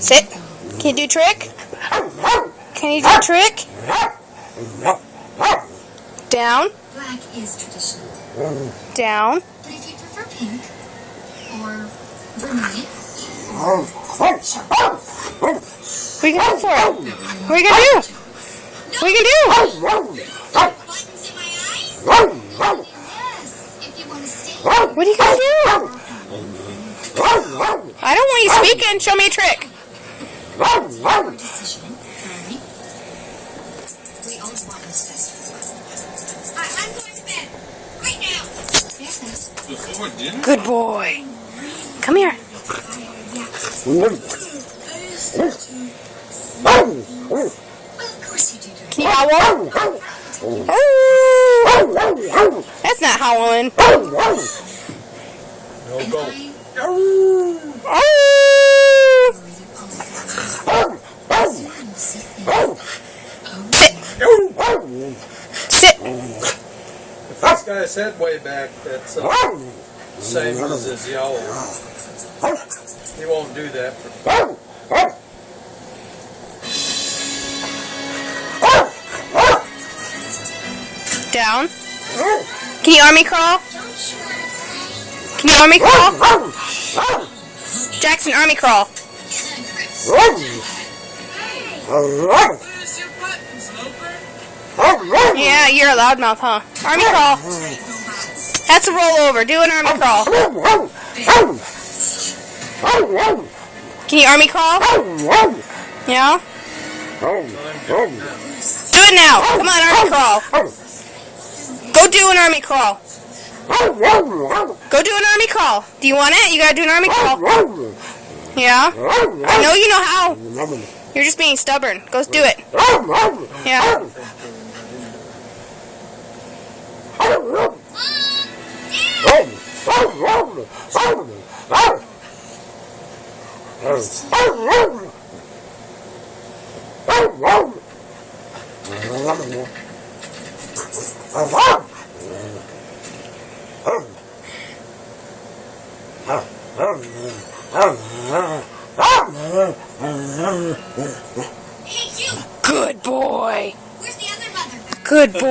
Sit. Can you do trick? Can you do trick? Down. Black is traditional. Down. But if you prefer pink or vermilion What are you gonna do for it? What are you gonna do? What are you gonna do? buttons in my eyes? Yes, if you want to stay. What are you gonna do? I don't want you speaking. Show me a trick. Your decision, darling. We always want what's best for us. I'm going to bed. Right now. Yes, Before dinner? Good boy. Come here. Well, of course you do. Can you howl? That's not howling. No go. Sit. Sit. If he's got his head way back, that's the same as his yowl. He won't do that. Down. Can you army crawl? Can you army crawl? Jackson, army crawl. Yeah, you're a loudmouth, huh? Army crawl. That's a roll over. Do an army crawl. Can you army crawl? Yeah? Do it now. Come on, army crawl. Go do an army crawl. Go do an army crawl. Do you want it? You gotta do an army crawl. Yeah? I know you know how. You're just being stubborn. Go do it. Yeah. Hey, you! Good boy. Where's the other mother? Good boy.